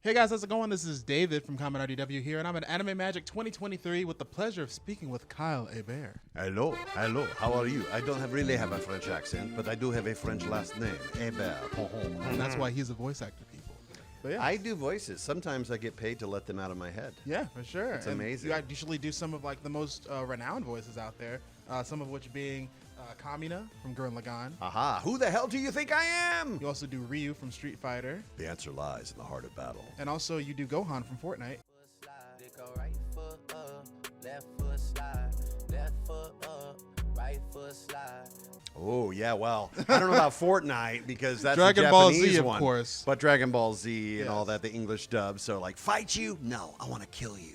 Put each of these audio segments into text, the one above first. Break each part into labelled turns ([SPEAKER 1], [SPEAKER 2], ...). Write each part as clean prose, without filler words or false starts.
[SPEAKER 1] Hey guys, how's it going? This is David from ConMenRDW here, and I'm at Anime Magic 2023 with the pleasure of speaking with Kyle Hebert.
[SPEAKER 2] Hello, how are you? I don't really have a French accent, but I do have a French last name, Hebert.
[SPEAKER 1] And that's why he's a voice actor, people. But yeah.
[SPEAKER 2] I do voices. Sometimes I get paid to let them out of my head.
[SPEAKER 1] Yeah, for sure.
[SPEAKER 2] It's amazing.
[SPEAKER 1] You usually do some of like the most renowned voices out there, some of which being Kamina from Gurren Lagann.
[SPEAKER 2] Aha, who the hell do you think I am?
[SPEAKER 1] You also do Ryu from Street Fighter.
[SPEAKER 2] The answer lies in the heart of battle.
[SPEAKER 1] And also you do Gohan from Fortnite.
[SPEAKER 3] Right foot up, left foot slide, left foot up, right foot slide.
[SPEAKER 2] Oh, yeah, well, I don't know about Fortnite because that's
[SPEAKER 1] Dragon
[SPEAKER 2] the
[SPEAKER 1] Ball
[SPEAKER 2] Japanese
[SPEAKER 1] Z, of
[SPEAKER 2] one.
[SPEAKER 1] course.
[SPEAKER 2] But Dragon Ball Z and
[SPEAKER 1] Yes.
[SPEAKER 2] all that, the English dub. So, like, fight you? No, I want to kill you.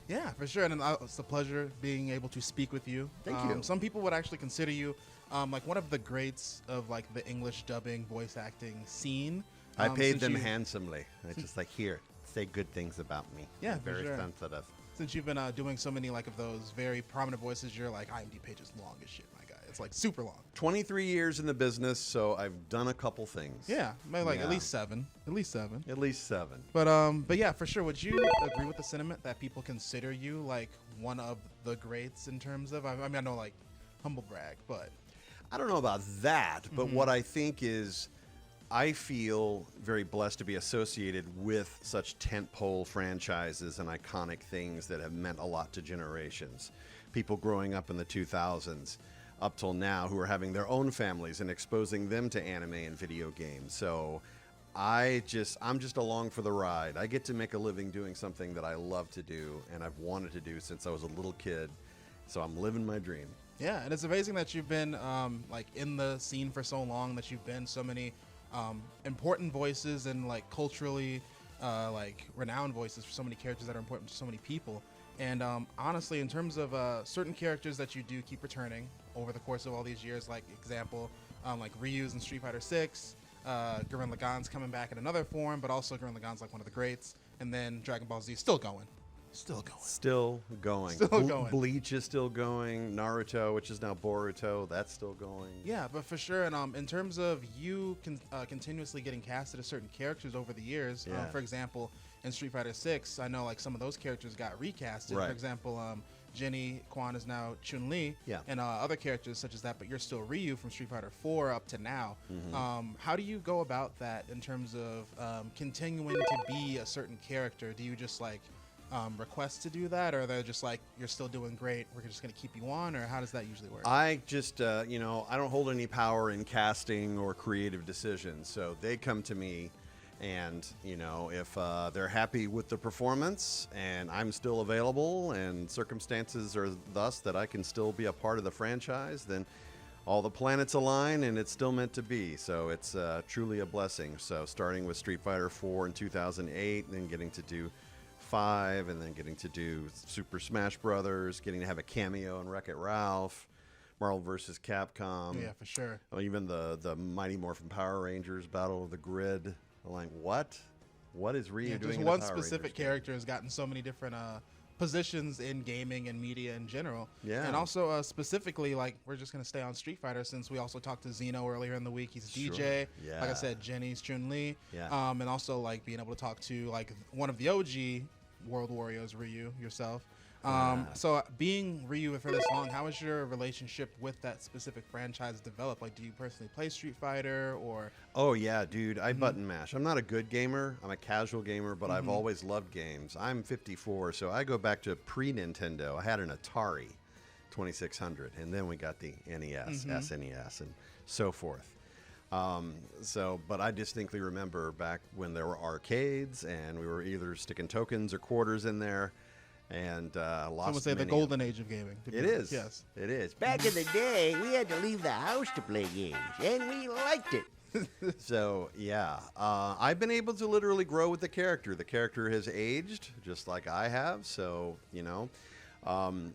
[SPEAKER 1] Yeah, for sure. And it's a pleasure being able to speak with you.
[SPEAKER 2] Thank you.
[SPEAKER 1] Some people would actually consider you like one of the greats of like the English dubbing voice acting scene.
[SPEAKER 2] I paid
[SPEAKER 1] since
[SPEAKER 2] them
[SPEAKER 1] you-
[SPEAKER 2] handsomely. I just like, here, say good things about me.
[SPEAKER 1] Yeah,
[SPEAKER 2] I'm
[SPEAKER 1] for
[SPEAKER 2] very
[SPEAKER 1] sure.
[SPEAKER 2] sensitive.
[SPEAKER 1] Since you've been doing so many like of those very prominent voices, your like IMDb page is long as shit, my guy. It's like super long.
[SPEAKER 2] 23 years in the business, so I've done a couple things.
[SPEAKER 1] Yeah, maybe like at
[SPEAKER 2] Yeah.
[SPEAKER 1] least seven. At least seven.
[SPEAKER 2] At least 7.
[SPEAKER 1] But yeah, for sure. Would you agree with the sentiment that people consider you like one of the greats in terms of? I mean, I know like humble brag, but
[SPEAKER 2] I don't know about that, but what I think is I feel very blessed to be associated with such tentpole franchises and iconic things that have meant a lot to generations. People growing up in the 2000s up till now who are having their own families and exposing them to anime and video games. So I'm just along for the ride. I get to make a living doing something that I love to do and I've wanted to do since I was a little kid. So I'm living my dream.
[SPEAKER 1] yeah, and it's amazing that you've been like in the scene for so long, that you've been so many important voices and like culturally like renowned voices for so many characters that are important to so many people. And honestly, in terms of certain characters that you do keep returning over the course of all these years, like example, like Ryu's in Street Fighter 6, Gurren Lagann's coming back in another form, but also Gurren Lagann's like one of the greats, and then Dragon Ball Z still going. Still going.
[SPEAKER 2] Still going.
[SPEAKER 1] Still going.
[SPEAKER 2] Bleach is still going. Naruto, which is now Boruto, that's still going.
[SPEAKER 1] Yeah, but for sure. And in terms of you continuously getting casted as certain characters over the years,
[SPEAKER 2] Yeah.
[SPEAKER 1] for example, in Street Fighter 6, I know like some of those characters got recasted.
[SPEAKER 2] Right.
[SPEAKER 1] For example, Jenny Kwan is now Chun-Li,
[SPEAKER 2] Yeah.
[SPEAKER 1] and other characters such as that, but you're still Ryu from Street Fighter 4 up to now. How do you go about that in terms of continuing to be a certain character? Do you just like request to do that, or they're just like, you're still doing great, we're just going to keep you on, or how does that usually work?
[SPEAKER 2] I just, I don't hold any power in casting or creative decisions. So they come to me and, if they're happy with the performance and I'm still available and circumstances are thus that I can still be a part of the franchise, then all the planets align and it's still meant to be. So it's truly a blessing. So starting with Street Fighter 4 in 2008, and then getting to do 5, and then getting to do Super Smash Brothers, getting to have a cameo in Wreck-It Ralph, Marvel vs. Capcom.
[SPEAKER 1] Yeah, for sure.
[SPEAKER 2] Oh, even the Mighty Morphin Power Rangers Battle of the Grid. I'm like, what? What is Ryu doing?
[SPEAKER 1] Just
[SPEAKER 2] in a
[SPEAKER 1] one
[SPEAKER 2] Power
[SPEAKER 1] specific
[SPEAKER 2] Rangers game?
[SPEAKER 1] character has gotten so many different positions in gaming and media in general.
[SPEAKER 2] Yeah.
[SPEAKER 1] And also specifically, like, we're just going to stay on Street Fighter since we also talked to Zeno earlier in the week. He's a
[SPEAKER 2] Sure.
[SPEAKER 1] DJ.
[SPEAKER 2] Yeah.
[SPEAKER 1] Like I said, Jenny's Chun-Li.
[SPEAKER 2] Yeah.
[SPEAKER 1] And also, like, being able to talk to, like, one of the OG World Warriors, Ryu, yourself. So being Ryu for this long, how has your relationship with that specific franchise developed? Like, do you personally play Street Fighter, or?
[SPEAKER 2] Oh, yeah, dude. I button mash. I'm not a good gamer. I'm a casual gamer, but I've always loved games. I'm 54, so I go back to pre-Nintendo. I had an Atari 2600, and then we got the NES, SNES, and so forth. But I distinctly remember back when there were arcades, and we were either sticking tokens or quarters in there, and
[SPEAKER 1] Some
[SPEAKER 2] lost
[SPEAKER 1] would say the
[SPEAKER 2] many-
[SPEAKER 1] golden age of gaming. to be
[SPEAKER 2] It
[SPEAKER 1] honest.
[SPEAKER 2] is.
[SPEAKER 1] Yes.
[SPEAKER 2] It is.
[SPEAKER 4] Back in the day, we had to leave the house to play games, and we liked it.
[SPEAKER 2] So, yeah, I've been able to literally grow with the character. The character has aged just like I have. So,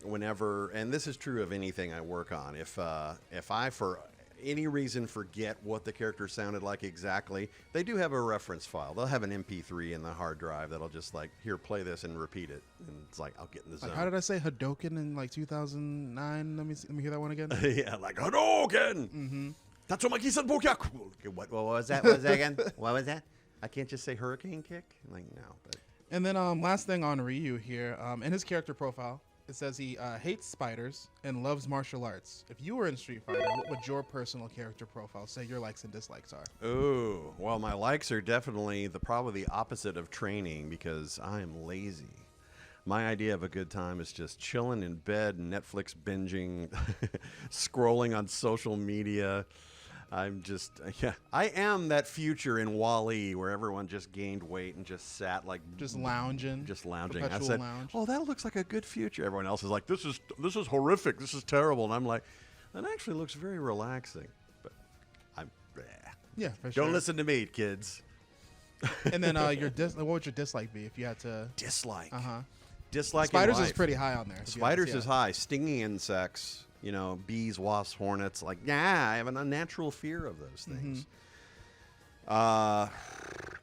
[SPEAKER 2] whenever, and this is true of anything I work on, if I, for any reason, forget what the character sounded like exactly, they do have a reference file. They'll have an MP3 in the hard drive that'll just like, here, play this and repeat it. And it's like, I'll get in the zone.
[SPEAKER 1] Like, how did I say Hadouken in like 2009? Let me hear that one again.
[SPEAKER 2] Yeah, like Hadouken!
[SPEAKER 4] Mm-hmm.
[SPEAKER 2] Tatsumaki-san Bokyaku!
[SPEAKER 4] What was that? What was that again? What was that?
[SPEAKER 2] I can't just say hurricane kick. Like, no. But
[SPEAKER 1] And then last thing on Ryu here, in his character profile, it says he hates spiders and loves martial arts. If you were in Street Fighter, what would your personal character profile say your likes and dislikes are?
[SPEAKER 2] ooh, well, my likes are definitely probably the opposite of training because I am lazy. My idea of a good time is just chilling in bed, Netflix binging, scrolling on social media. I'm just, I am that future in Wall-E where everyone just gained weight and just sat like
[SPEAKER 1] Just lounging.
[SPEAKER 2] just lounging. I
[SPEAKER 1] Perpetual
[SPEAKER 2] said,
[SPEAKER 1] lounge.
[SPEAKER 2] "Oh, that looks like a good future." Everyone else is like, "This is horrific. This is terrible." And I'm like, "That actually looks very relaxing." But I'm,
[SPEAKER 1] Yeah, for sure.
[SPEAKER 2] don't listen to me, kids.
[SPEAKER 1] And then what would your dislike be if you had to?
[SPEAKER 2] Dislike.
[SPEAKER 1] Uh-huh.
[SPEAKER 2] Dislike. in
[SPEAKER 1] Spiders is
[SPEAKER 2] life.
[SPEAKER 1] pretty high on there. to be
[SPEAKER 2] Spiders
[SPEAKER 1] honest,
[SPEAKER 2] is high. Stinging insects, bees, wasps, hornets. Like, I have an unnatural fear of those things.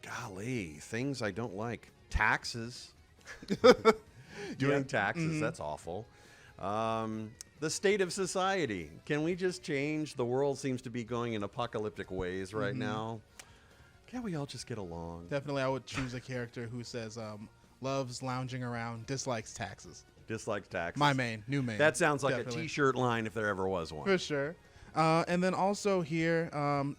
[SPEAKER 2] Golly, things I don't like. Taxes. Doing taxes, that's awful. The state of society. Can we just change? The world seems to be going in apocalyptic ways right now. Can't we all just get along?
[SPEAKER 1] Definitely, I would choose a character who says loves lounging around, dislikes taxes.
[SPEAKER 2] Dislikes taxes.
[SPEAKER 1] My new main.
[SPEAKER 2] That sounds like
[SPEAKER 1] Definitely.
[SPEAKER 2] a T-shirt line if there ever was one.
[SPEAKER 1] For sure. And then also here,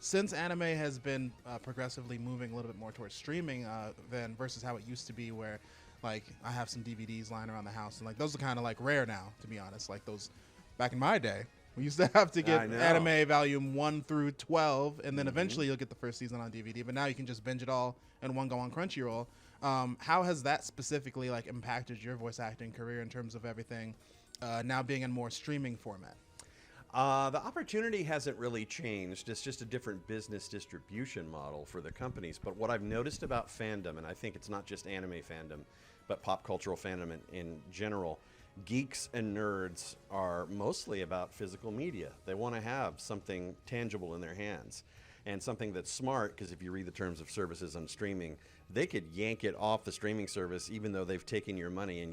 [SPEAKER 1] since anime has been progressively moving a little bit more towards streaming than versus how it used to be, where like I have some DVDs lying around the house, and like those are kind of like rare now, to be honest. Like those back in my day, we used to have to
[SPEAKER 2] I
[SPEAKER 1] get
[SPEAKER 2] know.
[SPEAKER 1] anime volume 1 through 12, and then eventually you'll get the first season on DVD. But now you can just binge it all in one go on Crunchyroll. How has that specifically like impacted your voice acting career in terms of everything now being in more streaming format?
[SPEAKER 2] The opportunity hasn't really changed. It's just a different business distribution model for the companies. But what I've noticed about fandom, and I think it's not just anime fandom, but pop cultural fandom in general, geeks and nerds are mostly about physical media. They want to have something tangible in their hands and something that's smart, because if you read the terms of services on streaming, they could yank it off the streaming service even though they've taken your money and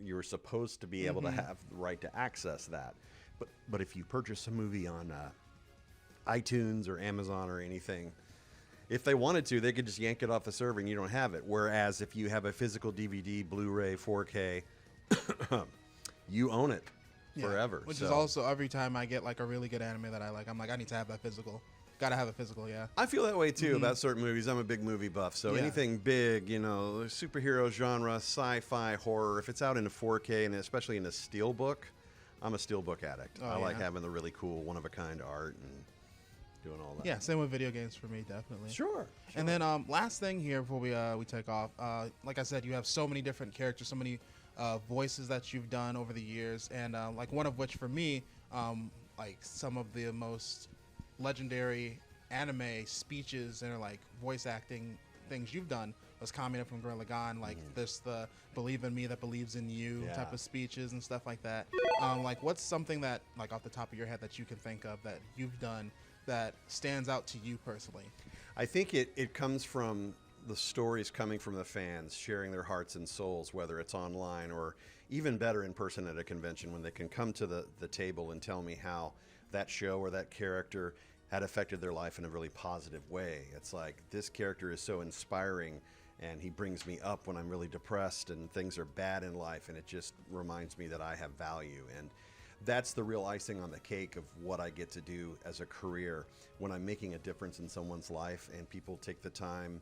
[SPEAKER 2] you're supposed to be able to have the right to access that. But if you purchase a movie on iTunes or Amazon or anything, if they wanted to, they could just yank it off the server and you don't have it. Whereas if you have a physical DVD, Blu-ray, 4K, you own it forever.
[SPEAKER 1] Which is also every time I get like a really good anime that I like, I'm like, I need to have that physical. Gotta have it physical, yeah.
[SPEAKER 2] I feel that way too about certain movies. I'm a big movie buff, so
[SPEAKER 1] Yeah.
[SPEAKER 2] anything big, superhero genre, sci-fi, horror, if it's out in a 4K and especially in a steelbook, I'm a steelbook addict.
[SPEAKER 1] Oh,
[SPEAKER 2] I like
[SPEAKER 1] yeah.
[SPEAKER 2] having the really cool one-of-a-kind art and doing all that.
[SPEAKER 1] Yeah, same with video games for me, definitely.
[SPEAKER 2] Sure.
[SPEAKER 1] And then last thing here before we take off, like I said, you have so many different characters, so many voices that you've done over the years, and like one of which for me, like some of the most legendary anime speeches and like voice acting things you've done was Kamina from Gurren Lagann, like this the believe in me that believes in you
[SPEAKER 2] Yeah.
[SPEAKER 1] type of speeches and stuff like that. Like what's something that like off the top of your head that you can think of that you've done that stands out to you personally?
[SPEAKER 2] I think it comes from the stories coming from the fans, sharing their hearts and souls, whether it's online or even better in person at a convention, when they can come to the table and tell me how that show or that character had affected their life in a really positive way. It's like, this character is so inspiring and he brings me up when I'm really depressed and things are bad in life, and it just reminds me that I have value. And that's the real icing on the cake of what I get to do as a career, when I'm making a difference in someone's life and people take the time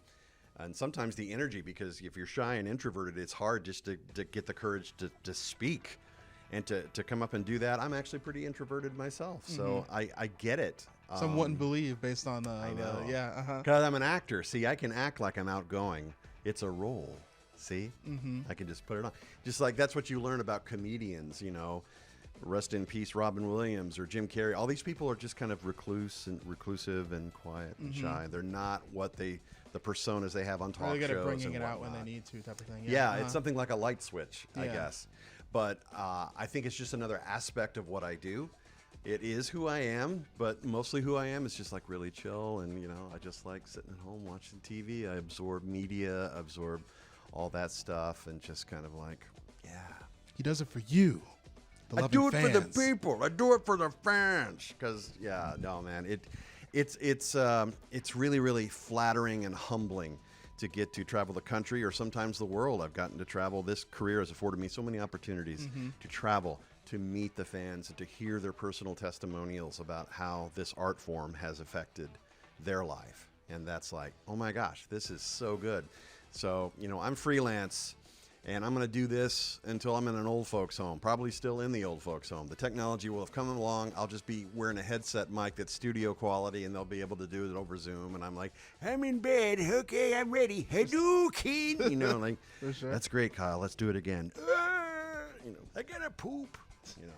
[SPEAKER 2] and sometimes the energy, because if you're shy and introverted, it's hard just to get the courage to speak and to come up and do that. I'm actually pretty introverted myself, so I get it.
[SPEAKER 1] Some wouldn't believe based on
[SPEAKER 2] I know.
[SPEAKER 1] yeah,
[SPEAKER 2] Because I'm an actor. See, I can act like I'm outgoing. It's a role. See? I can just put it on. Just like that's what you learn about comedians, Rest in peace, Robin Williams or Jim Carrey. All these people are just kind of reclusive and quiet and shy. They're not what the personas they have on talk
[SPEAKER 1] really good
[SPEAKER 2] shows
[SPEAKER 1] at bringing
[SPEAKER 2] and
[SPEAKER 1] it out when
[SPEAKER 2] whatnot.
[SPEAKER 1] they need to type of thing.
[SPEAKER 2] Yeah, it's something like a light switch, I
[SPEAKER 1] Yeah.
[SPEAKER 2] guess. But I think it's just another aspect of what I do. It is who I am, but mostly who I am is just like really chill, and I just like sitting at home watching TV. I absorb media, absorb all that stuff, and just kind of like, yeah.
[SPEAKER 1] He does it for you.
[SPEAKER 2] I do it for the people. I do it for the fans. Because no, man, it's really, really flattering and humbling to get to travel the country or sometimes the world. I've gotten to travel. This career has afforded me so many opportunities to travel, to meet the fans, and to hear their personal testimonials about how this art form has affected their life. And that's like, oh my gosh, this is so good. So, you know, I'm freelance, and I'm going to do this until I'm in an old folks home, probably still in the old folks home. The technology will have come along. I'll just be wearing a headset mic that's studio quality, and they'll be able to do it over Zoom. And I'm like, I'm in bed. Okay, I'm ready. Hadouken. You know, like,
[SPEAKER 1] For sure.
[SPEAKER 2] that's great, Kyle. Let's do it again. You know, I gotta poop. You know.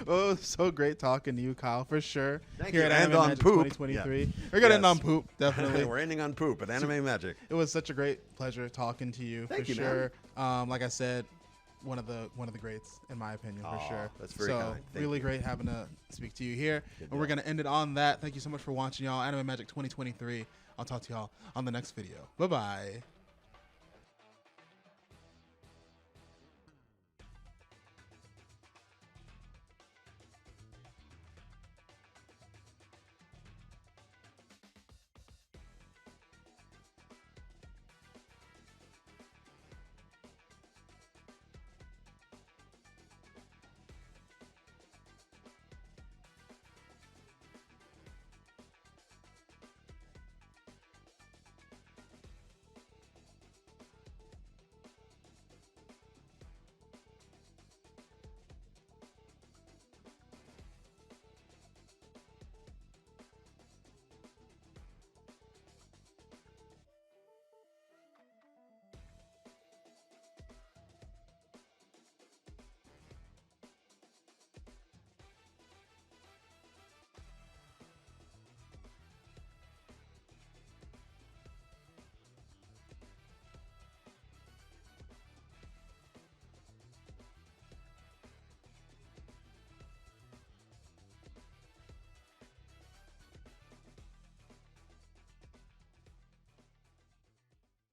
[SPEAKER 1] Oh, it was so great talking to you, Kyle, for sure.
[SPEAKER 2] Thank
[SPEAKER 1] Here
[SPEAKER 2] you.
[SPEAKER 1] at
[SPEAKER 2] And
[SPEAKER 1] Anime
[SPEAKER 2] on
[SPEAKER 1] Magic
[SPEAKER 2] poop.
[SPEAKER 1] 2023.
[SPEAKER 2] Yeah.
[SPEAKER 1] We're going to end
[SPEAKER 2] Yes.
[SPEAKER 1] on poop, definitely.
[SPEAKER 2] We're ending on poop at Anime Magic.
[SPEAKER 1] It was such a great pleasure talking to you,
[SPEAKER 2] Thank
[SPEAKER 1] for
[SPEAKER 2] you,
[SPEAKER 1] sure. Like I said, one of the greats in my opinion, for
[SPEAKER 2] Aw,
[SPEAKER 1] sure.
[SPEAKER 2] that's very
[SPEAKER 1] so
[SPEAKER 2] kind. Thank
[SPEAKER 1] really
[SPEAKER 2] you.
[SPEAKER 1] great having to speak to you here.
[SPEAKER 2] Good
[SPEAKER 1] And we're
[SPEAKER 2] deal.
[SPEAKER 1] going to end it on that. Thank you so much for watching, y'all. Anime Magic 2023. I'll talk to y'all on the next video. Bye-bye.